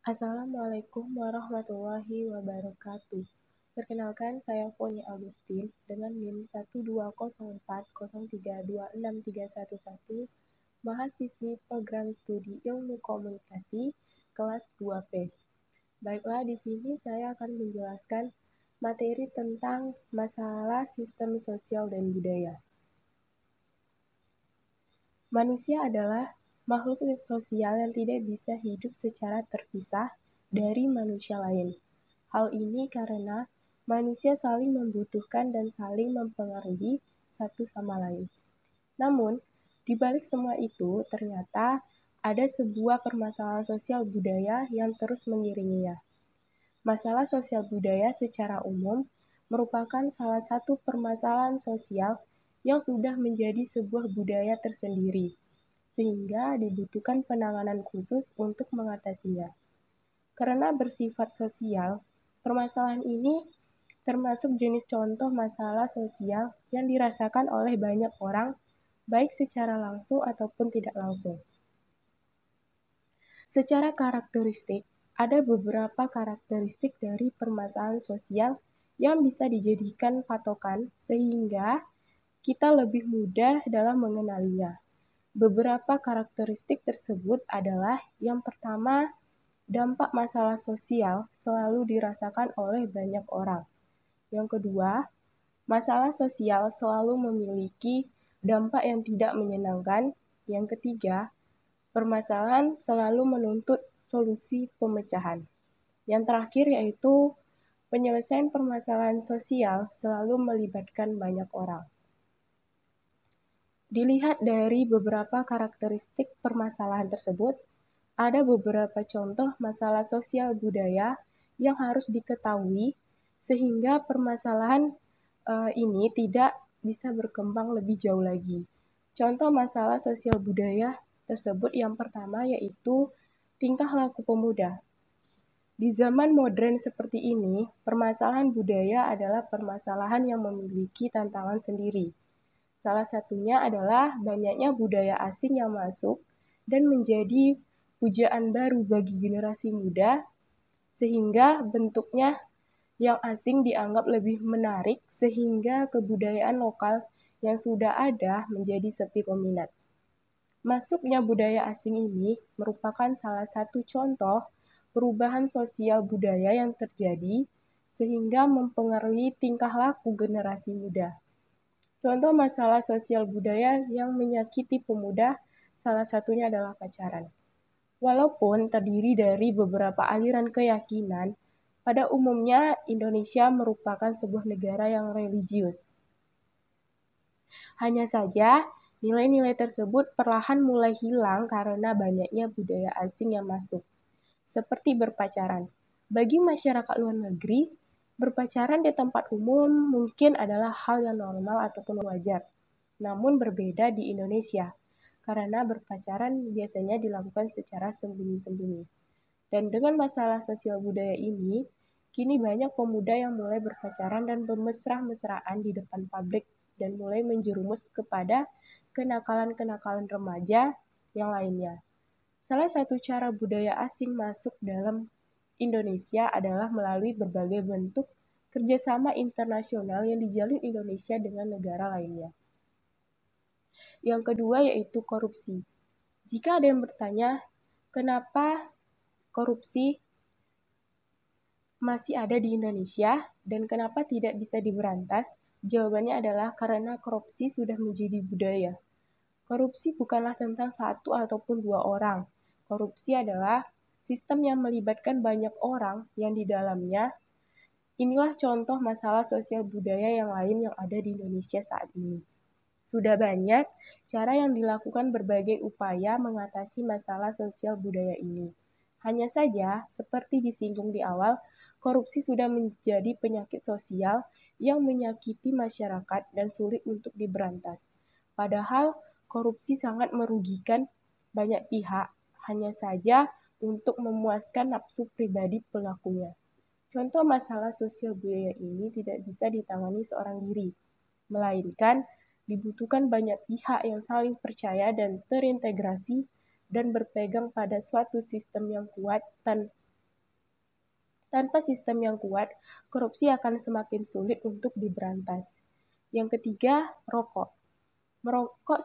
Assalamualaikum warahmatullahi wabarakatuh. Perkenalkan, saya Foni Agustin dengan NIM 1204030326311, mahasiswi program studi Ilmu Komunikasi kelas 2P. Baiklah, di sini saya akan menjelaskan materi tentang masalah sistem sosial dan budaya. Manusia adalah makhluk sosial yang tidak bisa hidup secara terpisah dari manusia lain. Hal ini karena manusia saling membutuhkan dan saling mempengaruhi satu sama lain. Namun, di balik semua itu, ternyata ada sebuah permasalahan sosial budaya yang terus mengiringinya. Masalah sosial budaya secara umum merupakan salah satu permasalahan sosial yang sudah menjadi sebuah budaya tersendiri, sehingga dibutuhkan penanganan khusus untuk mengatasinya. Karena bersifat sosial, permasalahan ini termasuk jenis contoh masalah sosial yang dirasakan oleh banyak orang, baik secara langsung ataupun tidak langsung. Secara karakteristik, ada beberapa karakteristik dari permasalahan sosial yang bisa dijadikan patokan sehingga kita lebih mudah dalam mengenalinya. Beberapa karakteristik tersebut adalah yang pertama, dampak masalah sosial selalu dirasakan oleh banyak orang. Yang kedua, masalah sosial selalu memiliki dampak yang tidak menyenangkan. Yang ketiga, permasalahan selalu menuntut solusi pemecahan. Yang terakhir yaitu penyelesaian permasalahan sosial selalu melibatkan banyak orang. Dilihat dari beberapa karakteristik permasalahan tersebut, ada beberapa contoh masalah sosial budaya yang harus diketahui sehingga permasalahan ini tidak bisa berkembang lebih jauh lagi. Contoh masalah sosial budaya tersebut yang pertama yaitu tingkah laku pemuda. Di zaman modern seperti ini, permasalahan budaya adalah permasalahan yang memiliki tantangan sendiri. Salah satunya adalah banyaknya budaya asing yang masuk dan menjadi pujaan baru bagi generasi muda, sehingga bentuknya yang asing dianggap lebih menarik, sehingga kebudayaan lokal yang sudah ada menjadi sepi peminat. Masuknya budaya asing ini merupakan salah satu contoh perubahan sosial budaya yang terjadi, sehingga mempengaruhi tingkah laku generasi muda. Contoh masalah sosial budaya yang menyakiti pemuda, salah satunya adalah pacaran. Walaupun terdiri dari beberapa aliran keyakinan, pada umumnya Indonesia merupakan sebuah negara yang religius. Hanya saja, nilai-nilai tersebut perlahan mulai hilang karena banyaknya budaya asing yang masuk, seperti berpacaran. Bagi masyarakat luar negeri, berpacaran di tempat umum mungkin adalah hal yang normal ataupun wajar, namun berbeda di Indonesia, karena berpacaran biasanya dilakukan secara sembunyi-sembunyi. Dan dengan masalah sosial budaya ini, kini banyak pemuda yang mulai berpacaran dan bermesra-mesraan di depan publik dan mulai menjerumus kepada kenakalan-kenakalan remaja yang lainnya. Salah satu cara budaya asing masuk dalam Indonesia adalah melalui berbagai bentuk kerjasama internasional yang dijalin Indonesia dengan negara lainnya. Yang kedua yaitu korupsi. Jika ada yang bertanya, kenapa korupsi masih ada di Indonesia dan kenapa tidak bisa diberantas? Jawabannya adalah karena korupsi sudah menjadi budaya. Korupsi bukanlah tentang satu ataupun dua orang. Korupsi adalah sistem yang melibatkan banyak orang yang di dalamnya. Inilah contoh masalah sosial budaya yang lain yang ada di Indonesia saat ini. Sudah banyak cara yang dilakukan berbagai upaya mengatasi masalah sosial budaya ini. Hanya saja, seperti disinggung di awal, korupsi sudah menjadi penyakit sosial yang menyakiti masyarakat dan sulit untuk diberantas. Padahal, korupsi sangat merugikan banyak pihak, hanya saja untuk memuaskan nafsu pribadi pelakunya. Contoh masalah sosial budaya ini tidak bisa ditangani seorang diri, melainkan dibutuhkan banyak pihak yang saling percaya dan terintegrasi dan berpegang pada suatu sistem yang kuat Tanpa sistem yang kuat, korupsi akan semakin sulit untuk diberantas. Yang ketiga, rokok. Merokok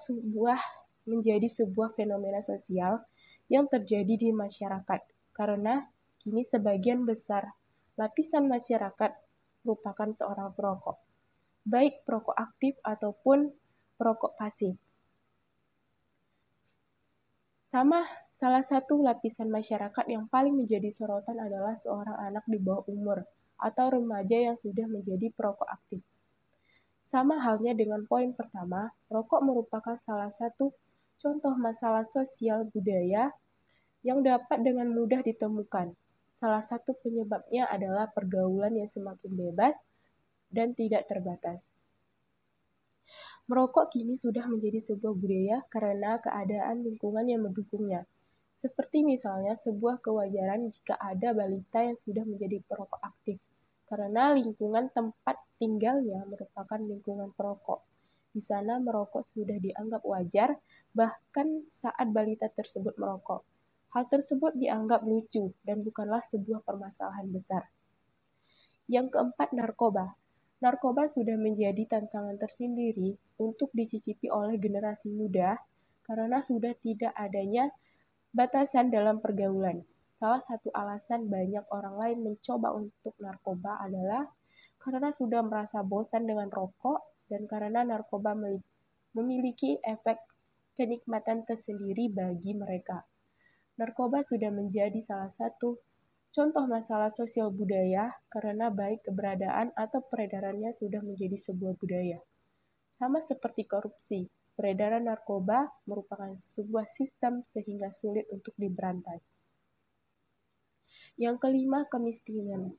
menjadi sebuah fenomena sosial yang terjadi di masyarakat karena kini sebagian besar lapisan masyarakat merupakan seorang perokok, baik perokok aktif ataupun perokok pasif. Salah satu lapisan masyarakat yang paling menjadi sorotan adalah seorang anak di bawah umur atau remaja yang sudah menjadi perokok aktif. Sama halnya dengan poin pertama, rokok merupakan salah satu contoh masalah sosial budaya yang dapat dengan mudah ditemukan. Salah satu penyebabnya adalah pergaulan yang semakin bebas dan tidak terbatas. Merokok kini sudah menjadi sebuah budaya karena keadaan lingkungan yang mendukungnya. Seperti misalnya sebuah kewajaran jika ada balita yang sudah menjadi perokok aktif, karena lingkungan tempat tinggalnya merupakan lingkungan perokok. Di sana merokok sudah dianggap wajar, bahkan saat balita tersebut merokok. Hal tersebut dianggap lucu dan bukanlah sebuah permasalahan besar. Yang keempat, narkoba. Narkoba sudah menjadi tantangan tersendiri untuk dicicipi oleh generasi muda karena sudah tidak adanya batasan dalam pergaulan. Salah satu alasan banyak orang lain mencoba untuk narkoba adalah karena sudah merasa bosan dengan rokok dan karena narkoba memiliki efek kenikmatan tersendiri bagi mereka. Narkoba sudah menjadi salah satu contoh masalah sosial budaya karena baik keberadaan atau peredarannya sudah menjadi sebuah budaya. Sama seperti korupsi, peredaran narkoba merupakan sebuah sistem sehingga sulit untuk diberantas. Yang kelima, kemiskinan.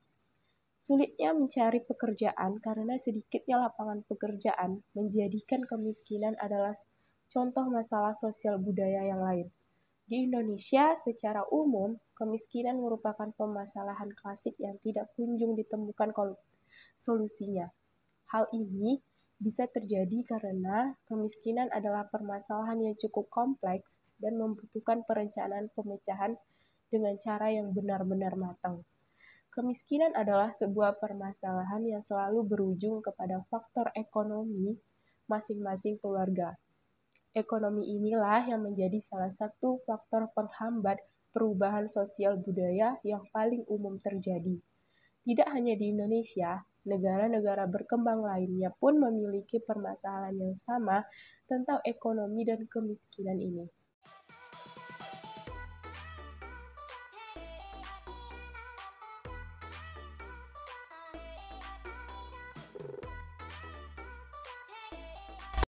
Sulitnya mencari pekerjaan karena sedikitnya lapangan pekerjaan menjadikan kemiskinan adalah contoh masalah sosial budaya yang lain. Di Indonesia, secara umum, kemiskinan merupakan permasalahan klasik yang tidak kunjung ditemukan solusinya. Hal ini bisa terjadi karena kemiskinan adalah permasalahan yang cukup kompleks dan membutuhkan perencanaan pemecahan dengan cara yang benar-benar matang. Kemiskinan adalah sebuah permasalahan yang selalu berujung kepada faktor ekonomi masing-masing keluarga. Ekonomi inilah yang menjadi salah satu faktor penghambat perubahan sosial budaya yang paling umum terjadi. Tidak hanya di Indonesia, negara-negara berkembang lainnya pun memiliki permasalahan yang sama tentang ekonomi dan kemiskinan ini.